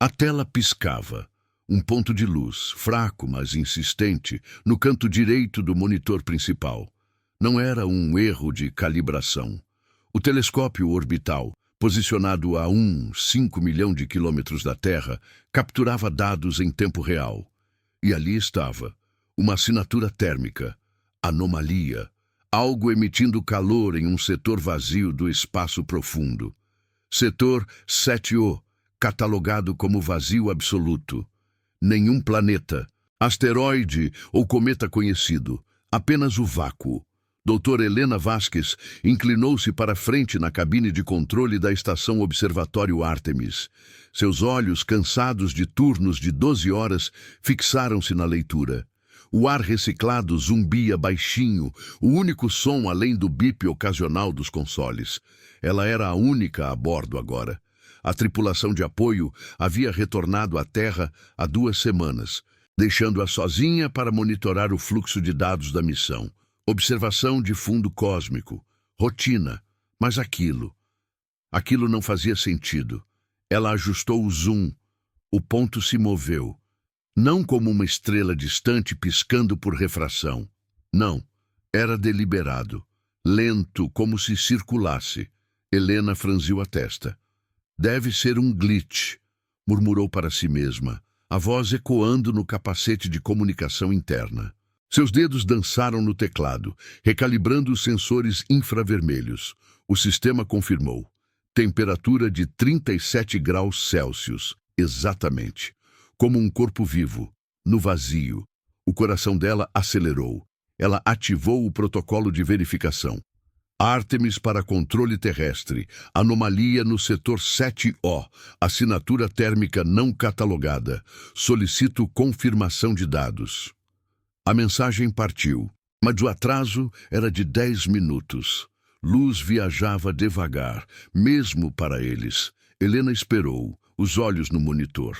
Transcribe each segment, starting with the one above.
A tela piscava. Um ponto de luz, fraco mas insistente, no canto direito do monitor principal. Não era um erro de calibração. O telescópio orbital, posicionado a 5 milhão de quilômetros da Terra, capturava dados em tempo real. E ali estava, uma assinatura térmica, anomalia, algo emitindo calor em um setor vazio do espaço profundo. Setor 7O, catalogado como vazio absoluto. Nenhum planeta, asteroide ou cometa conhecido, apenas o vácuo. Doutora Helena Vasquez inclinou-se para frente na cabine de controle da estação Observatório Artemis. Seus olhos, cansados de turnos de 12 horas, fixaram-se na leitura. O ar reciclado zumbia baixinho, o único som além do bip ocasional dos consoles. Ela era a única a bordo agora. A tripulação de apoio havia retornado à Terra há 2 semanas, deixando-a sozinha para monitorar o fluxo de dados da missão. Observação de fundo cósmico. Rotina. Mas aquilo não fazia sentido. Ela ajustou o zoom. O ponto se moveu. Não como uma estrela distante piscando por refração. Não. Era deliberado. Lento, como se circulasse. Helena franziu a testa. Deve ser um glitch, murmurou para si mesma, a voz ecoando no capacete de comunicação interna. Seus dedos dançaram no teclado, recalibrando os sensores infravermelhos. O sistema confirmou. Temperatura de 37 graus Celsius, exatamente. Como um corpo vivo, no vazio. O coração dela acelerou. Ela ativou o protocolo de verificação. Artemis para controle terrestre, anomalia no setor 7O, assinatura térmica não catalogada. Solicito confirmação de dados. A mensagem partiu, mas o atraso era de 10 minutos. Luz viajava devagar, mesmo para eles. Helena esperou, os olhos no monitor.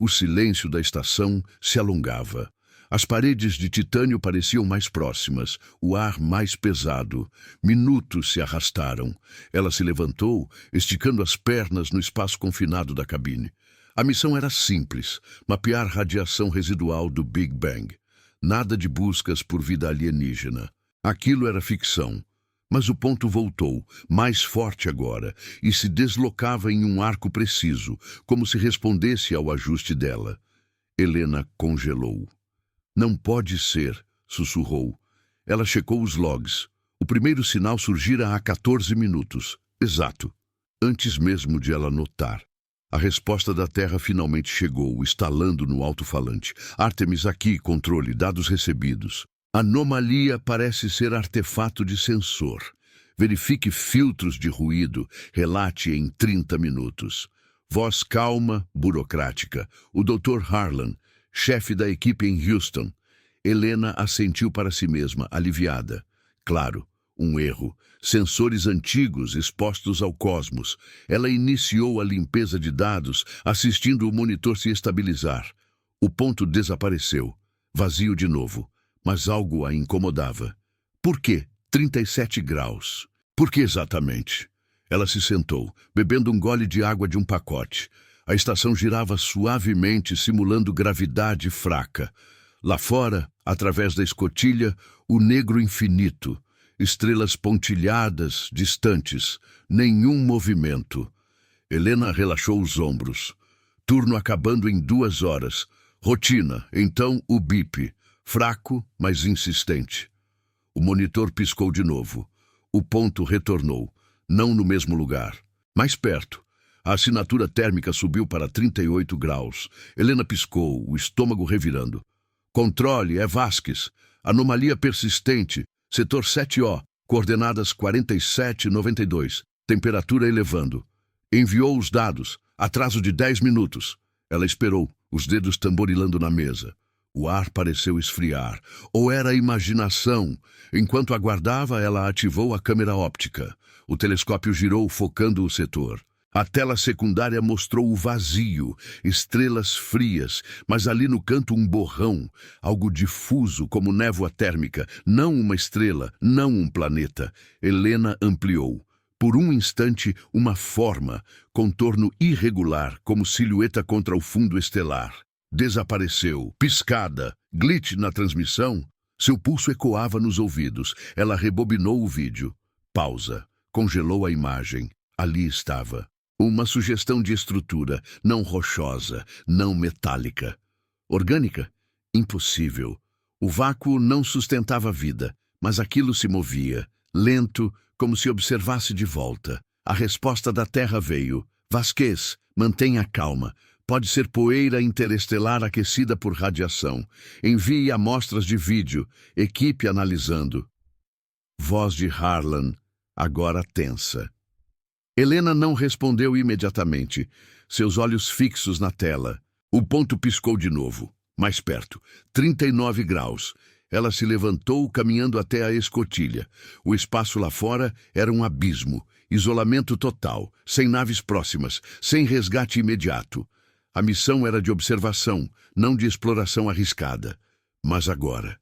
O silêncio da estação se alongava. As paredes de titânio pareciam mais próximas, o ar mais pesado. Minutos se arrastaram. Ela se levantou, esticando as pernas no espaço confinado da cabine. A missão era simples, mapear radiação residual do Big Bang. Nada de buscas por vida alienígena. Aquilo era ficção. Mas o ponto voltou, mais forte agora, e se deslocava em um arco preciso, como se respondesse ao ajuste dela. Helena congelou. Não pode ser, sussurrou. Ela checou os logs. O primeiro sinal surgira há 14 minutos. Exato. Antes mesmo de ela notar. A resposta da Terra finalmente chegou, estalando no alto-falante. Artemis aqui, controle, dados recebidos. Anomalia parece ser artefato de sensor. Verifique filtros de ruído. Relate em 30 minutos. Voz calma, burocrática. O Dr. Harlan, chefe da equipe em Houston. Helena assentiu para si mesma, aliviada. Claro, um erro. Sensores antigos expostos ao cosmos. Ela iniciou a limpeza de dados, assistindo o monitor se estabilizar. O ponto desapareceu. Vazio de novo. Mas algo a incomodava. Por quê? 37 graus. Por que exatamente? Ela se sentou, bebendo um gole de água de um pacote. A estação girava suavemente, simulando gravidade fraca. Lá fora, através da escotilha, o negro infinito. Estrelas pontilhadas, distantes. Nenhum movimento. Helena relaxou os ombros. Turno acabando em 2 horas. Rotina, então o bip. Fraco, mas insistente. O monitor piscou de novo. O ponto retornou. Não no mesmo lugar. Mais perto. A assinatura térmica subiu para 38 graus. Helena piscou, o estômago revirando. Controle, é Vasquez. Anomalia persistente. Setor 7O. Coordenadas 47 e 92. Temperatura elevando. Enviou os dados. Atraso de 10 minutos. Ela esperou, os dedos tamborilando na mesa. O ar pareceu esfriar. Ou era imaginação? Enquanto aguardava, ela ativou a câmera óptica. O telescópio girou, focando o setor. A tela secundária mostrou o vazio, estrelas frias, mas ali no canto um borrão, algo difuso como névoa térmica, não uma estrela, não um planeta. Helena ampliou. Por um instante, uma forma, contorno irregular, como silhueta contra o fundo estelar. Desapareceu. Piscada. Glitch na transmissão. Seu pulso ecoava nos ouvidos. Ela rebobinou o vídeo. Pausa. Congelou a imagem. Ali estava. Uma sugestão de estrutura, não rochosa, não metálica. Orgânica? Impossível. O vácuo não sustentava a vida, mas aquilo se movia, lento, como se observasse de volta. A resposta da Terra veio. Vasquez, mantenha calma. Pode ser poeira interestelar aquecida por radiação. Envie amostras de vídeo. Equipe analisando. Voz de Harlan, agora tensa. Helena não respondeu imediatamente, seus olhos fixos na tela. O ponto piscou de novo, mais perto. 39 graus. Ela se levantou, caminhando até a escotilha. O espaço lá fora era um abismo. Isolamento total, sem naves próximas, sem resgate imediato. A missão era de observação, não de exploração arriscada. Mas agora,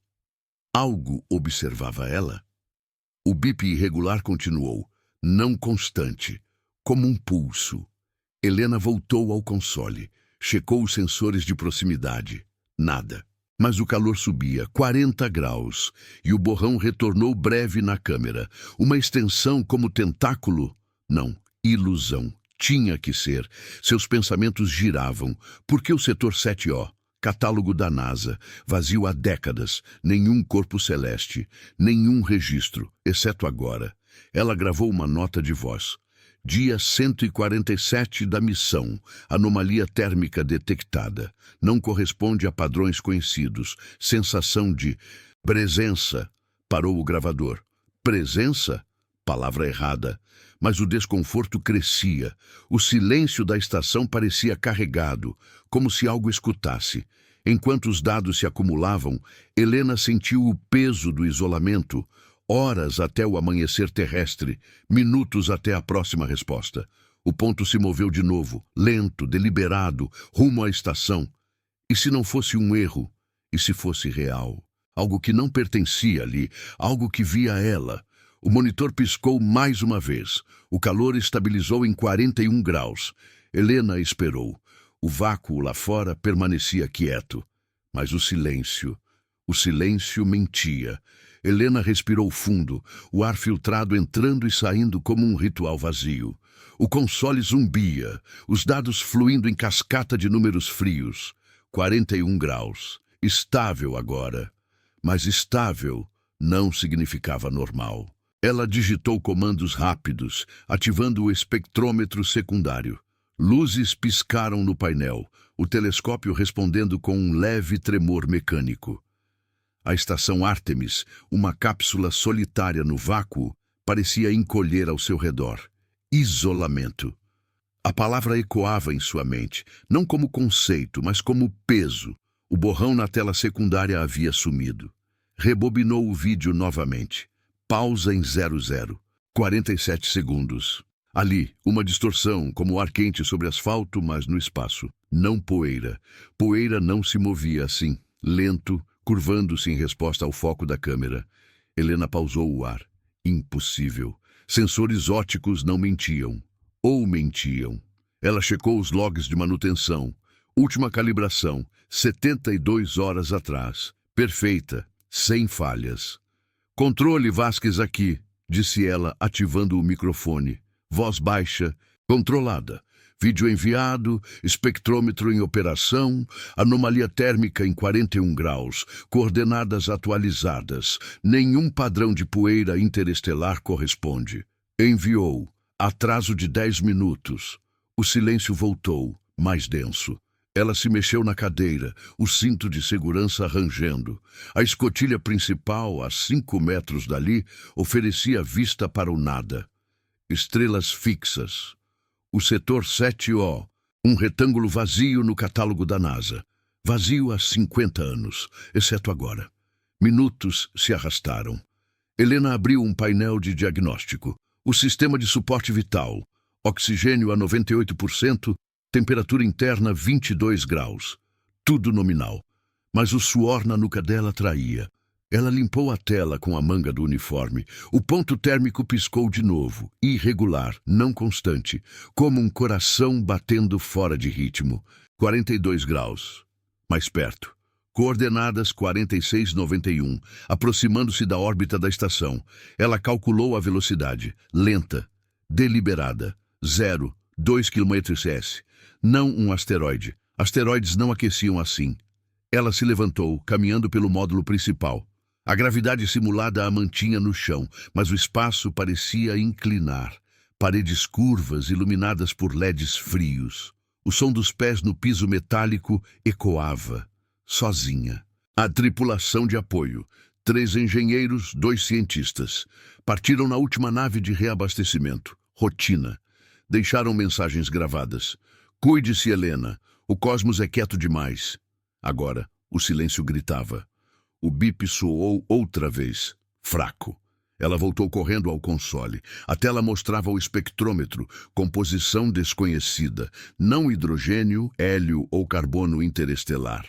algo observava ela. O bip irregular continuou, não constante, como um pulso. Helena voltou ao console, checou os sensores de proximidade. Nada. Mas o calor subia, 40 graus, e o borrão retornou breve na câmera. Uma extensão como tentáculo? Não, ilusão. Tinha que ser. Seus pensamentos giravam. Por que o setor 7O? Catálogo da NASA, vazio há décadas, nenhum corpo celeste, nenhum registro, exceto agora. Ela gravou uma nota de voz. Dia 147 da missão. Anomalia térmica detectada. Não corresponde a padrões conhecidos. Sensação de presença. Parou o gravador. Presença? Palavra errada. Mas o desconforto crescia. O silêncio da estação parecia carregado, como se algo escutasse. Enquanto os dados se acumulavam, Helena sentiu o peso do isolamento. Horas até o amanhecer terrestre, minutos até a próxima resposta. O ponto se moveu de novo, lento, deliberado, rumo à estação. E se não fosse um erro? E se fosse real? Algo que não pertencia ali, algo que via ela. O monitor piscou mais uma vez. O calor estabilizou em 41 graus. Helena esperou. O vácuo lá fora permanecia quieto. Mas o silêncio mentia. Helena respirou fundo, o ar filtrado entrando e saindo como um ritual vazio. O console zumbia, os dados fluindo em cascata de números frios. 41 graus. Estável agora. Mas estável não significava normal. Ela digitou comandos rápidos, ativando o espectrômetro secundário. Luzes piscaram no painel, o telescópio respondendo com um leve tremor mecânico. A estação Artemis, uma cápsula solitária no vácuo, parecia encolher ao seu redor. Isolamento. A palavra ecoava em sua mente, não como conceito, mas como peso. O borrão na tela secundária havia sumido. Rebobinou o vídeo novamente. Pausa em 00. 47 segundos. Ali, uma distorção, como ar quente sobre asfalto, mas no espaço. Não poeira. Poeira não se movia assim, lento, curvando-se em resposta ao foco da câmera. Helena pausou o ar. Impossível. Sensores ópticos não mentiam. Ou mentiam. Ela checou os logs de manutenção. Última calibração, 72 horas atrás. Perfeita, sem falhas. Controle Vasquez aqui, disse ela, ativando o microfone. Voz baixa, controlada. Vídeo enviado, espectrômetro em operação, anomalia térmica em 41 graus, coordenadas atualizadas. Nenhum padrão de poeira interestelar corresponde. Enviou. Atraso de 10 minutos. O silêncio voltou, mais denso. Ela se mexeu na cadeira, o cinto de segurança rangendo. A escotilha principal, a 5 metros dali, oferecia vista para o nada. Estrelas fixas. O setor 7O, um retângulo vazio no catálogo da NASA. Vazio há 50 anos, exceto agora. Minutos se arrastaram. Helena abriu um painel de diagnóstico. O sistema de suporte vital. Oxigênio a 98%, temperatura interna 22 graus. Tudo nominal. Mas o suor na nuca dela traía. Ela limpou a tela com a manga do uniforme. O ponto térmico piscou de novo, irregular, não constante, como um coração batendo fora de ritmo. 42 graus. Mais perto. Coordenadas 46,91, aproximando-se da órbita da estação. Ela calculou a velocidade. Lenta. Deliberada. 0,2 km/s. Não um asteroide. Asteroides não aqueciam assim. Ela se levantou, caminhando pelo módulo principal. A gravidade simulada a mantinha no chão, mas o espaço parecia inclinar. Paredes curvas, iluminadas por LEDs frios. O som dos pés no piso metálico ecoava, sozinha. A tripulação de apoio. 3 engenheiros, 2 cientistas. Partiram na última nave de reabastecimento. Rotina. Deixaram mensagens gravadas. Cuide-se, Helena. O cosmos é quieto demais. Agora, o silêncio gritava. O bip soou outra vez, fraco. Ela voltou correndo ao console. A tela mostrava o espectrômetro, composição desconhecida, não hidrogênio, hélio ou carbono interestelar.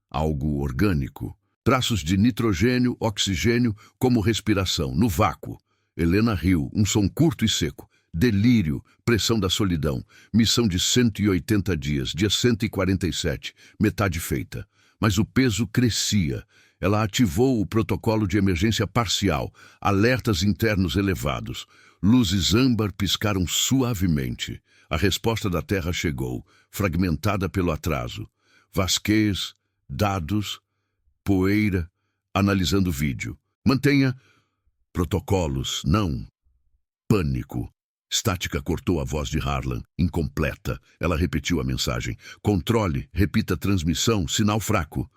Algo orgânico. Traços de nitrogênio, oxigênio, como respiração, no vácuo. Helena riu, um som curto e seco. Delírio, pressão da solidão. Missão de 180 dias, dia 147, metade feita. Mas o peso crescia. Ela ativou o protocolo de emergência parcial, alertas internos elevados. Luzes âmbar piscaram suavemente. A resposta da Terra chegou, fragmentada pelo atraso. Vasquez, dados, poeira, analisando vídeo. Mantenha protocolos, não. Pânico. Estática cortou a voz de Harlan, incompleta. Ela repetiu a mensagem. Controle, repita a transmissão, sinal fraco.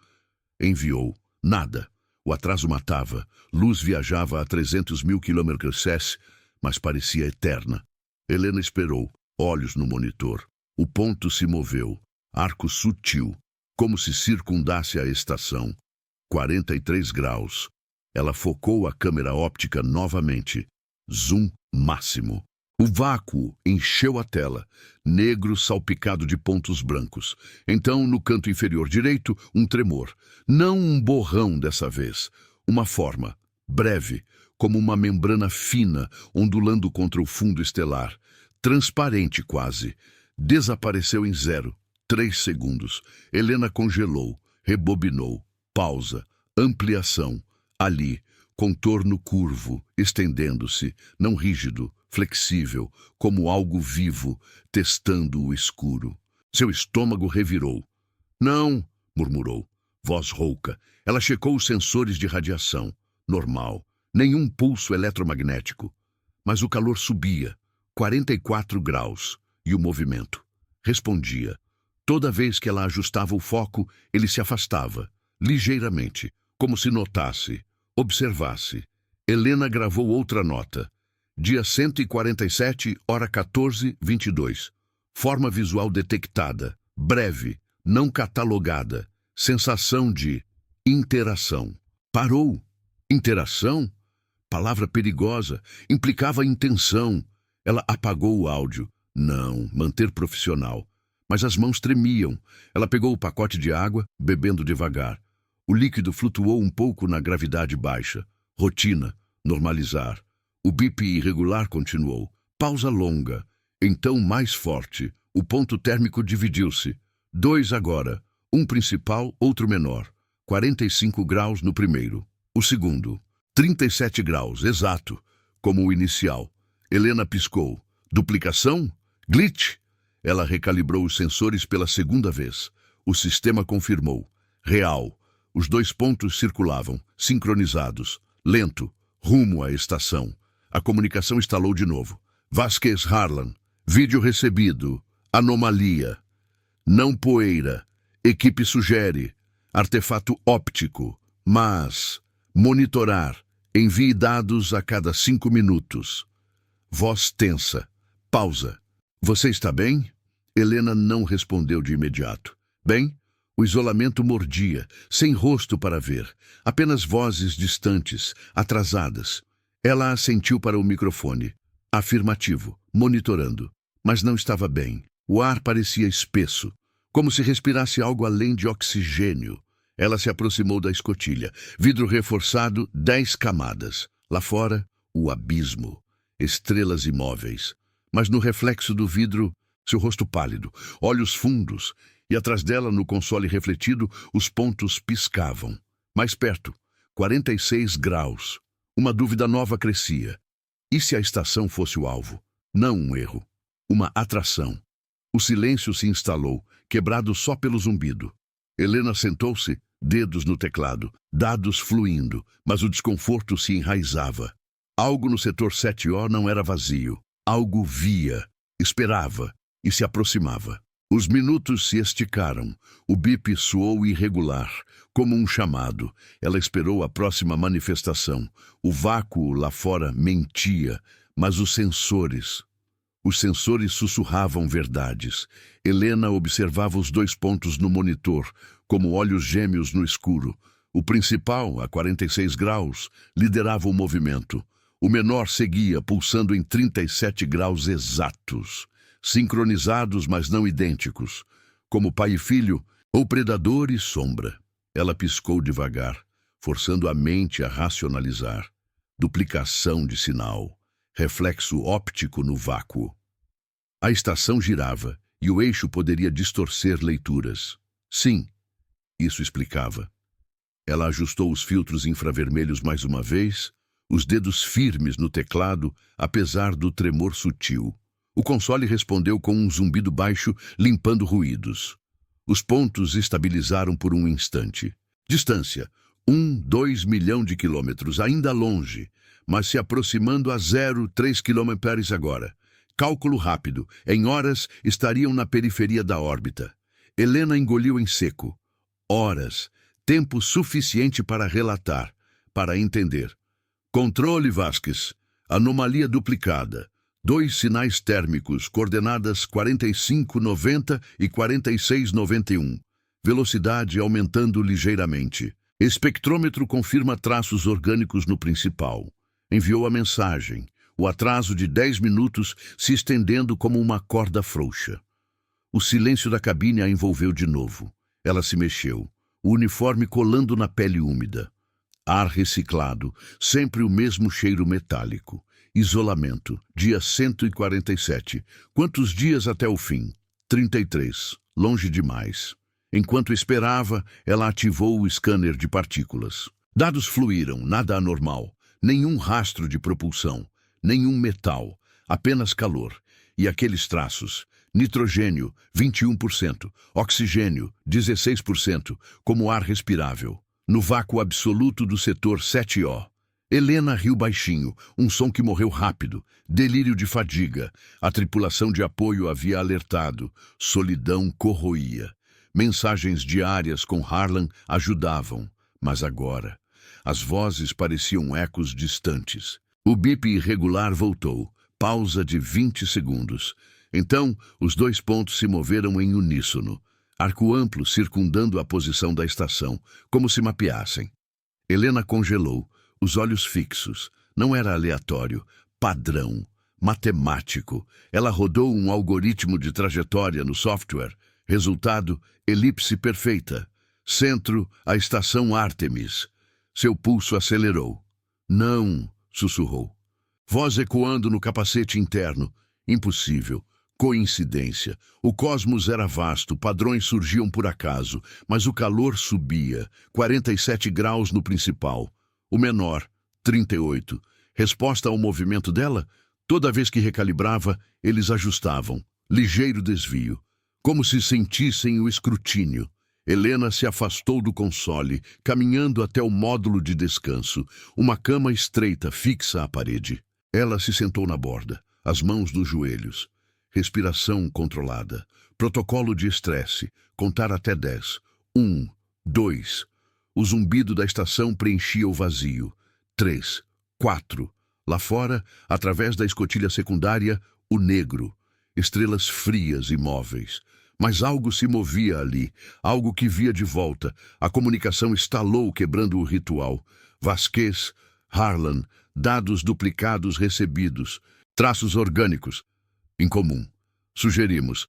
Enviou. Nada. O atraso matava. Luz viajava a 300 mil km/s, mas parecia eterna. Helena esperou, olhos no monitor. O ponto se moveu. Arco sutil, como se circundasse a estação. 43 graus. Ela focou a câmera óptica novamente. Zoom máximo. O vácuo encheu a tela, negro salpicado de pontos brancos. Então, no canto inferior direito, um tremor. Não um borrão dessa vez. Uma forma, breve, como uma membrana fina, ondulando contra o fundo estelar. Transparente quase. Desapareceu em 0,3 segundos. Helena congelou, rebobinou. Pausa. Ampliação. Ali, contorno curvo, estendendo-se, não rígido, flexível, como algo vivo, testando o escuro. Seu estômago revirou. Não, murmurou, voz rouca. Ela checou os sensores de radiação. Normal. Nenhum pulso eletromagnético. Mas o calor subia. 44 graus. E o movimento. Respondia. Toda vez que ela ajustava o foco, ele se afastava. Ligeiramente. Como se notasse. Observasse. Helena gravou outra nota. Dia 147, hora 14:22. Forma visual detectada. Breve. Não catalogada. Sensação de interação. Parou. Interação? Palavra perigosa. Implicava intenção. Ela apagou o áudio. Não, manter profissional. Mas as mãos tremiam. Ela pegou o pacote de água, bebendo devagar. O líquido flutuou um pouco na gravidade baixa. Rotina. Normalizar. O bip irregular continuou. Pausa longa. Então mais forte. O ponto térmico dividiu-se. 2 agora. Um principal, outro menor. 45 graus no primeiro. O segundo. 37 graus, exato. Como o inicial. Helena piscou. Duplicação? Glitch? Ela recalibrou os sensores pela segunda vez. O sistema confirmou. Real. Os 2 pontos circulavam, sincronizados. Lento. Rumo à estação. A comunicação estalou de novo. Vasquez Harlan. Vídeo recebido. Anomalia. Não poeira. Equipe sugere. Artefato óptico. Mas. Monitorar. Envie dados a cada 5 minutos. Voz tensa. Pausa. Você está bem? Helena não respondeu de imediato. Bem? O isolamento mordia, sem rosto para ver. Apenas vozes distantes, atrasadas. Ela assentiu para o microfone. Afirmativo, monitorando. Mas não estava bem. O ar parecia espesso, como se respirasse algo além de oxigênio. Ela se aproximou da escotilha. Vidro reforçado, 10 camadas. Lá fora, o abismo. Estrelas imóveis. Mas no reflexo do vidro, seu rosto pálido, olhos fundos, e atrás dela, no console refletido, os pontos piscavam. Mais perto, 46 graus. Uma dúvida nova crescia. E se a estação fosse o alvo? Não um erro. Uma atração. O silêncio se instalou, quebrado só pelo zumbido. Helena sentou-se, dedos no teclado, dados fluindo, mas o desconforto se enraizava. Algo no setor 7O não era vazio. Algo via, esperava e se aproximava. Os minutos se esticaram. O bip soou irregular, como um chamado. Ela esperou a próxima manifestação. O vácuo lá fora mentia, mas os sensores sussurravam verdades. Helena observava os 2 pontos no monitor, como olhos gêmeos no escuro. O principal, a 46 graus, liderava o movimento. O menor seguia, pulsando em 37 graus exatos. Sincronizados, mas não idênticos. Como pai e filho, ou predador e sombra. Ela piscou devagar, forçando a mente a racionalizar. Duplicação de sinal. Reflexo óptico no vácuo. A estação girava e o eixo poderia distorcer leituras. Sim, isso explicava. Ela ajustou os filtros infravermelhos mais uma vez, os dedos firmes no teclado, apesar do tremor sutil. O console respondeu com um zumbido baixo, limpando ruídos. Os pontos estabilizaram por um instante. Distância: 2 milhão de quilômetros, ainda longe, mas se aproximando a 0,3 km agora. Cálculo rápido. Em horas, estariam na periferia da órbita. Helena engoliu em seco. Horas. Tempo suficiente para relatar, para entender. Controle, Vasquez. Anomalia duplicada. 2 sinais térmicos, coordenadas 4590 e 4691. Velocidade aumentando ligeiramente. Espectrômetro confirma traços orgânicos no principal. Enviou a mensagem. O atraso de 10 minutos se estendendo como uma corda frouxa. O silêncio da cabine a envolveu de novo. Ela se mexeu. O uniforme colando na pele úmida. Ar reciclado, sempre o mesmo cheiro metálico. Isolamento, dia 147. Quantos dias até o fim? 33. Longe demais. Enquanto esperava, ela ativou o scanner de partículas. Dados fluíram, nada anormal. Nenhum rastro de propulsão. Nenhum metal. Apenas calor. E aqueles traços. Nitrogênio, 21%. Oxigênio, 16%. Como ar respirável. No vácuo absoluto do setor 7O. Helena riu baixinho, um som que morreu rápido. Delírio de fadiga. A tripulação de apoio havia alertado. Solidão corroía. Mensagens diárias com Harlan ajudavam. Mas agora, as vozes pareciam ecos distantes. O bip irregular voltou. Pausa de 20 segundos. Então, os 2 pontos se moveram em uníssono. Arco amplo circundando a posição da estação, como se mapeassem. Helena congelou. Os olhos fixos. Não era aleatório. Padrão. Matemático. Ela rodou um algoritmo de trajetória no software. Resultado, elipse perfeita. Centro, a estação Artemis. Seu pulso acelerou. Não, sussurrou. Voz ecoando no capacete interno. Impossível. Coincidência. O cosmos era vasto, padrões surgiam por acaso, mas o calor subia. 47 graus no principal. O menor, 38. Resposta ao movimento dela? Toda vez que recalibrava, eles ajustavam. Ligeiro desvio. Como se sentissem o escrutínio. Helena se afastou do console, caminhando até o módulo de descanso. Uma cama estreita, fixa à parede. Ela se sentou na borda, as mãos nos joelhos. Respiração controlada. Protocolo de estresse. Contar até 10. 1, 2... O zumbido da estação preenchia o vazio. 3, 4. Lá fora, através da escotilha secundária, o negro. Estrelas frias, imóveis. Mas algo se movia ali, algo que via de volta. A comunicação estalou, quebrando o ritual. Vasquez, Harlan, dados duplicados recebidos. Traços orgânicos. Incomum. Sugerimos.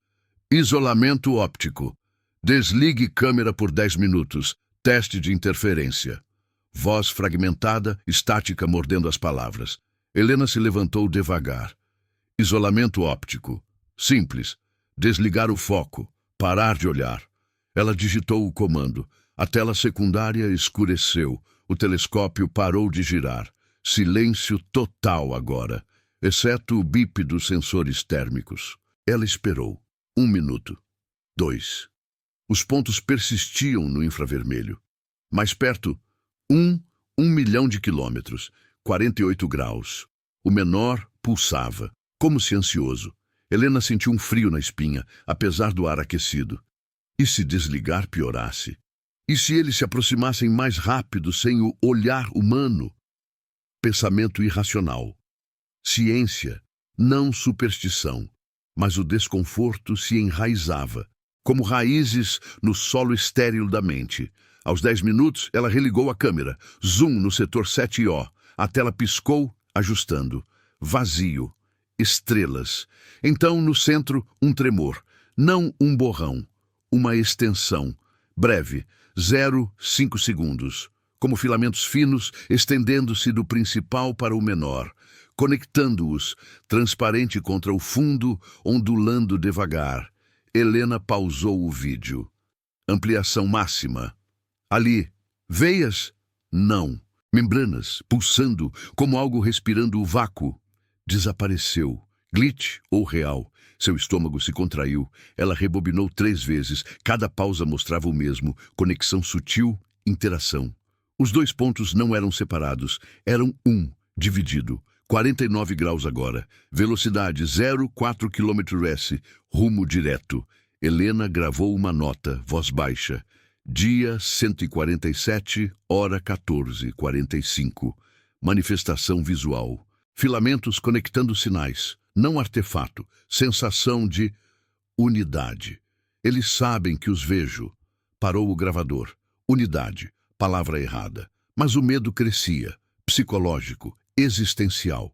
Isolamento óptico. Desligue câmera por 10 minutos. Teste de interferência. Voz fragmentada, estática mordendo as palavras. Helena se levantou devagar. Isolamento óptico. Simples. Desligar o foco. Parar de olhar. Ela digitou o comando. A tela secundária escureceu. O telescópio parou de girar. Silêncio total agora, exceto o bip dos sensores térmicos. Ela esperou. 1 minuto. 2. Os pontos persistiam no infravermelho. Mais perto, 1 milhão de quilômetros. 48 graus. O menor pulsava, como se ansioso. Helena sentiu um frio na espinha, apesar do ar aquecido. E se desligar piorasse? E se eles se aproximassem mais rápido, sem o olhar humano? Pensamento irracional. Ciência, não superstição. Mas o desconforto se enraizava, como raízes no solo estéril da mente. Aos 10 minutos, ela religou a câmera. Zoom no setor 7O. A tela piscou, ajustando. Vazio. Estrelas. Então, no centro, um tremor. Não um borrão. Uma extensão. Breve. 0,5 segundos. Como filamentos finos, estendendo-se do principal para o menor. Conectando-os, transparente contra o fundo, ondulando devagar. Helena pausou o vídeo. Ampliação máxima. Ali. Veias? Não. Membranas, pulsando, como algo respirando o vácuo. Desapareceu. Glitch ou real. Seu estômago se contraiu. Ela rebobinou 3 vezes. Cada pausa mostrava o mesmo. Conexão sutil, interação. Os 2 pontos não eram separados. Eram dividido. 49 graus agora. Velocidade 0,4 km/s. Rumo direto. Helena gravou uma nota, voz baixa. Dia 147, hora 14:45. Manifestação visual. Filamentos conectando sinais. Não artefato. Sensação de unidade. Eles sabem que os vejo. Parou o gravador. Unidade. Palavra errada. Mas o medo crescia. Psicológico. Existencial.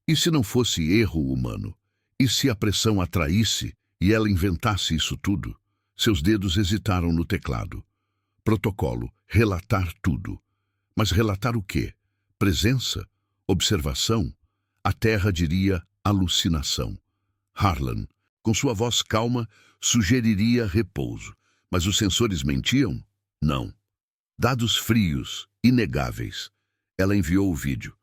E se não fosse erro humano? E se a pressão atraísse e ela inventasse isso tudo? Seus dedos hesitaram no teclado. Protocolo. Relatar tudo. Mas relatar o quê? Presença? Observação? A Terra diria alucinação. Harlan, com sua voz calma, sugeriria repouso. Mas os sensores mentiam? Não. Dados frios, inegáveis. Ela enviou o vídeo.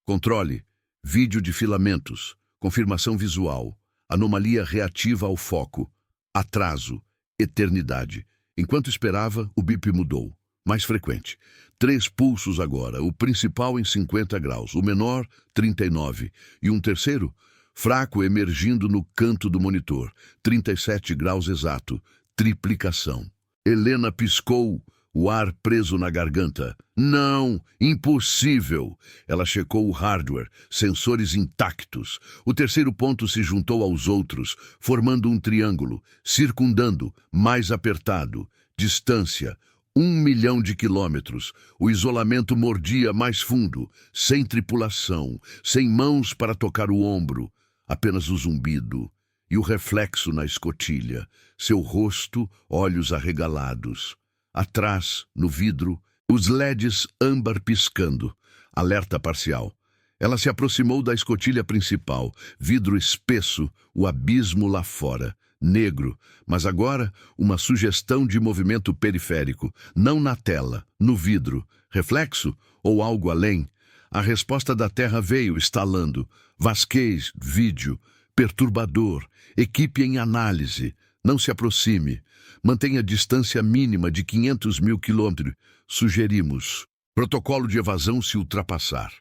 Controle. Vídeo de filamentos. Confirmação visual. Anomalia reativa ao foco. Atraso. Eternidade. Enquanto esperava, o bip mudou. Mais frequente. 3 pulsos agora, o principal em 50 graus, o menor, 39. E um terceiro, fraco emergindo no canto do monitor, 37 graus exato. Triplicação. Helena piscou, o ar preso na garganta. Não, impossível. Ela checou o hardware, sensores intactos. O terceiro ponto se juntou aos outros, formando um triângulo, circundando, mais apertado. Distância, 1 milhão de quilômetros. O isolamento mordia mais fundo, sem tripulação, sem mãos para tocar o ombro. Apenas o zumbido e o reflexo na escotilha. Seu rosto, olhos arregalados. Atrás, no vidro, os LEDs âmbar piscando. Alerta parcial. Ela se aproximou da escotilha principal. Vidro espesso, o abismo lá fora. Negro, mas agora uma sugestão de movimento periférico. Não na tela, no vidro. Reflexo ou algo além? A resposta da Terra veio estalando. Vasquez, vídeo. Perturbador. Equipe em análise. Não se aproxime. Mantenha distância mínima de 500 mil quilômetros. Sugerimos. Protocolo de evasão se ultrapassar.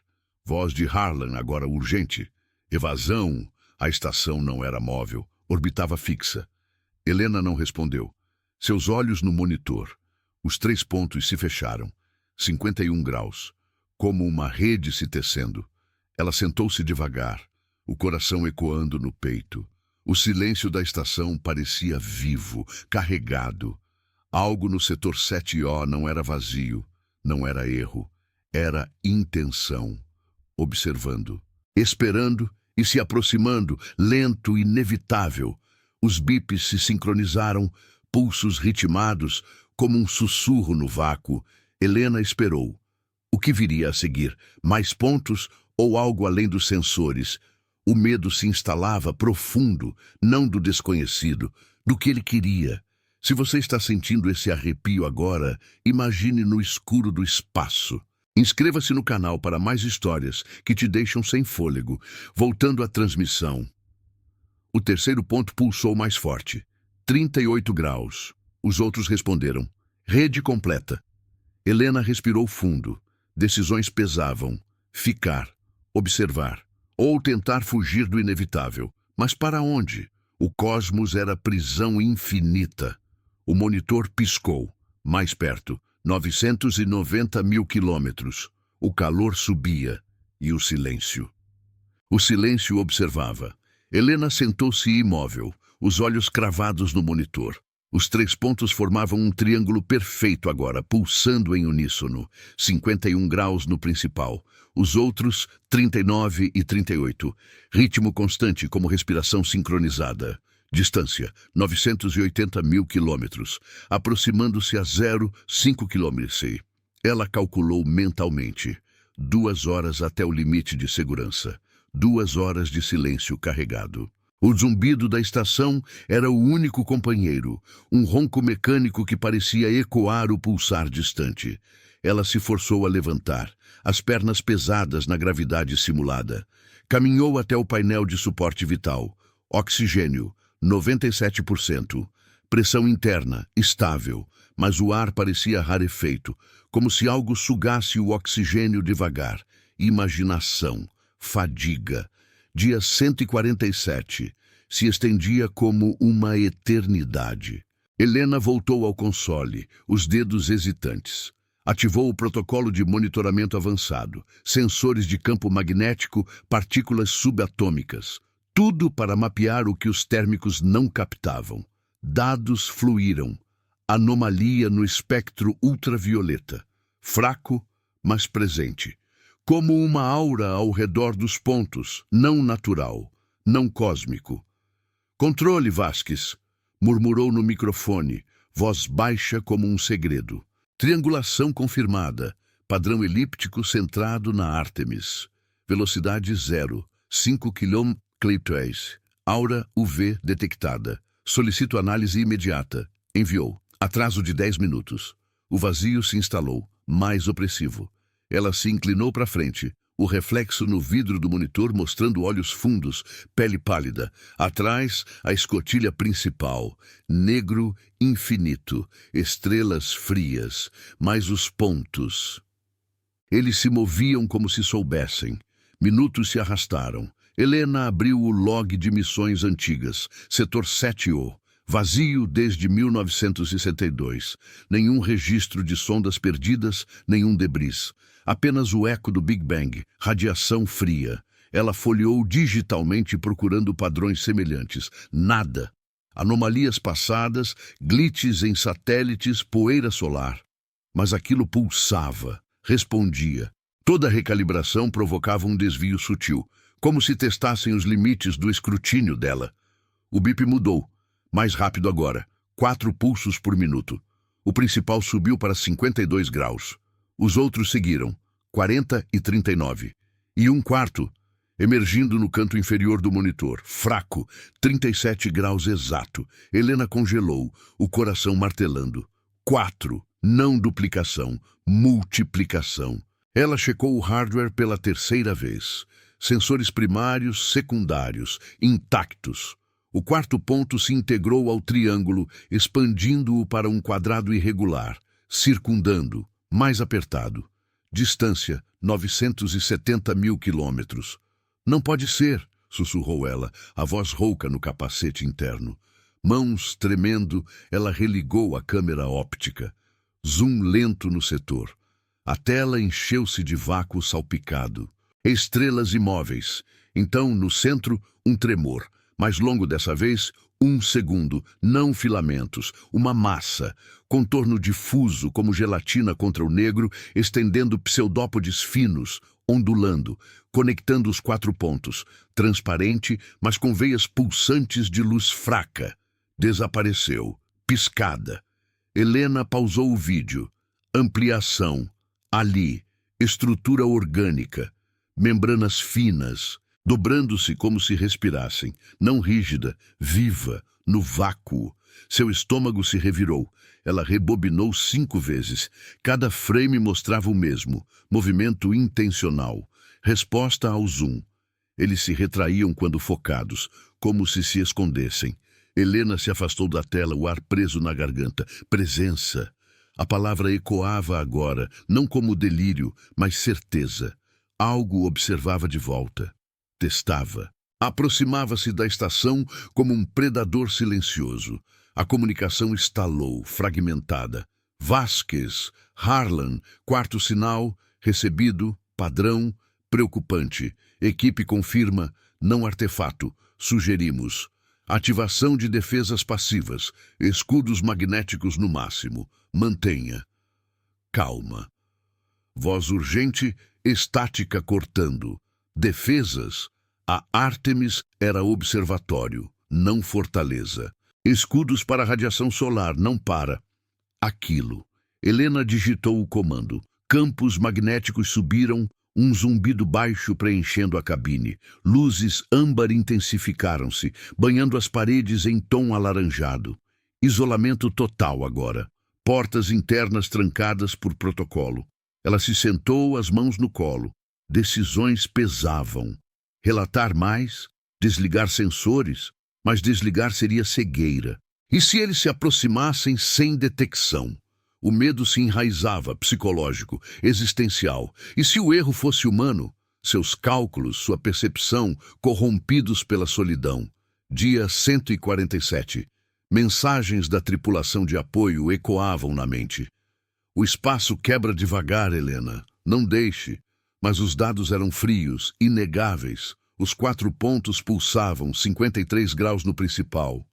Voz de Harlan, agora urgente. Evasão. A estação não era móvel. Orbitava fixa. Helena não respondeu. Seus olhos no monitor. Os 3 pontos se fecharam. 51 graus. Como uma rede se tecendo. Ela sentou-se devagar, o coração ecoando no peito. O silêncio da estação parecia vivo, carregado. Algo no setor 7O não era vazio, não era erro. Era intenção. Observando, esperando e se aproximando, lento, inevitável. Os bips se sincronizaram, pulsos ritmados, Como um sussurro no vácuo, Helena esperou. O que viria a seguir? Mais pontos ou algo além dos sensores? O medo se instalava profundo, não do desconhecido, do que ele queria. Se você está sentindo esse arrepio agora, imagine no escuro do espaço. Inscreva-se no canal para mais histórias que te deixam sem fôlego. Voltando à transmissão. O terceiro ponto pulsou mais forte. 38 graus. Os outros responderam. Rede completa. Helena respirou fundo. Decisões pesavam. Ficar, observar, ou tentar fugir do inevitável. Mas para onde? O cosmos era prisão infinita. O monitor piscou. Mais perto. 990 mil quilômetros. O calor subia. E o silêncio. O silêncio observava. Helena sentou-se imóvel, os olhos cravados no monitor. Os 3 pontos formavam um triângulo perfeito agora, pulsando em uníssono. 51 graus no principal. Os outros, 39 e 38. Ritmo constante, como respiração sincronizada. Distância, 980 mil quilômetros. Aproximando-se a 0,5 quilômetros. Ela calculou mentalmente. 2 horas até o limite de segurança. 2 horas de silêncio carregado. O zumbido da estação era o único companheiro, um ronco mecânico que parecia ecoar o pulsar distante. Ela se forçou a levantar, as pernas pesadas na gravidade simulada. Caminhou até o painel de suporte vital. Oxigênio, 97%. Pressão interna, estável, mas o ar parecia rarefeito, como se algo sugasse o oxigênio devagar. Imaginação, fadiga. Dia 147 se estendia como uma eternidade. Helena voltou ao console, os dedos hesitantes. Ativou o protocolo de monitoramento avançado, sensores de campo magnético, partículas subatômicas. Tudo para mapear o que os térmicos não captavam. Dados fluíram. Anomalia no espectro ultravioleta. Fraco, mas presente. Como uma aura ao redor dos pontos, não natural, não cósmico. Controle, Vasquez, murmurou no microfone, voz baixa como um segredo. Triangulação confirmada, padrão elíptico centrado na Ártemis. Velocidade 0, 5 km, aura UV detectada. Solicito análise imediata. Enviou. Atraso de 10 minutos. O vazio se instalou, mais opressivo. Ela se inclinou para frente, o reflexo no vidro do monitor mostrando olhos fundos, pele pálida. Atrás, a escotilha principal, negro infinito, estrelas frias, mas os pontos. Eles se moviam como se soubessem. Minutos se arrastaram. Helena abriu o log de missões antigas, setor 7O. Vazio desde 1962. Nenhum registro de sondas perdidas, nenhum debris. Apenas o eco do Big Bang, radiação fria. Ela folheou digitalmente procurando padrões semelhantes. Nada. Anomalias passadas, glitches em satélites, poeira solar. Mas aquilo pulsava, respondia. Toda recalibração provocava um desvio sutil, como se testassem os limites do escrutínio dela. O bip mudou. Mais rápido agora, 4 pulsos por minuto. O principal subiu para 52 graus. Os outros seguiram, 40 e 39. E um quarto, emergindo no canto inferior do monitor, fraco, 37 graus exato. Helena congelou, o coração martelando. 4, não duplicação, multiplicação. Ela checou o hardware pela terceira vez. Sensores primários, secundários, intactos. O quarto ponto se integrou ao triângulo, expandindo-o para um quadrado irregular, circundando, mais apertado. Distância, 970 mil quilômetros. Não pode ser, sussurrou ela, a voz rouca no capacete interno. Mãos tremendo, ela religou a câmera óptica. Zoom lento no setor. A tela encheu-se de vácuo salpicado. Estrelas imóveis. Então, no centro, um tremor. Mais longo dessa vez, 1 segundo, não filamentos, uma massa, contorno difuso como gelatina contra o negro, estendendo pseudópodes finos, ondulando, conectando os 4 pontos, transparente, mas com veias pulsantes de luz fraca. Desapareceu, piscada. Helena pausou o vídeo. Ampliação. Ali. Estrutura orgânica. Membranas finas, dobrando-se como se respirassem. Não rígida, viva, no vácuo. Seu estômago se revirou. Ela rebobinou 5 vezes. Cada frame mostrava o mesmo. Movimento intencional. Resposta ao zoom. Eles se retraíam quando focados, como se escondessem. Helena se afastou da tela, o ar preso na garganta. Presença. A palavra ecoava agora, não como delírio, mas certeza. Algo observava de volta. Testava. Aproximava-se da estação como um predador silencioso. A comunicação estalou, fragmentada. Vasquez, Harlan, quarto sinal, recebido, padrão, preocupante. Equipe confirma, não artefato. Sugerimos. Ativação de defesas passivas, escudos magnéticos no máximo. Mantenha. Calma. Voz urgente, estática cortando. Defesas. A Artemis era observatório, não fortaleza. Escudos para radiação solar, não para. Aquilo. Helena digitou o comando. Campos magnéticos subiram, um zumbido baixo preenchendo a cabine. Luzes âmbar intensificaram-se, banhando as paredes em tom alaranjado. Isolamento total agora. Portas internas trancadas por protocolo. Ela se sentou, as mãos no colo. Decisões pesavam. Relatar mais? Desligar sensores? Mas desligar seria cegueira. E se eles se aproximassem sem detecção? O medo se enraizava, psicológico, existencial. E se o erro fosse humano? Seus cálculos, sua percepção, corrompidos pela solidão. Dia 147. Mensagens da tripulação de apoio ecoavam na mente. O espaço quebra devagar, Helena. Não deixe. Mas os dados eram frios, inegáveis. Os 4 pontos pulsavam, 53 graus no principal.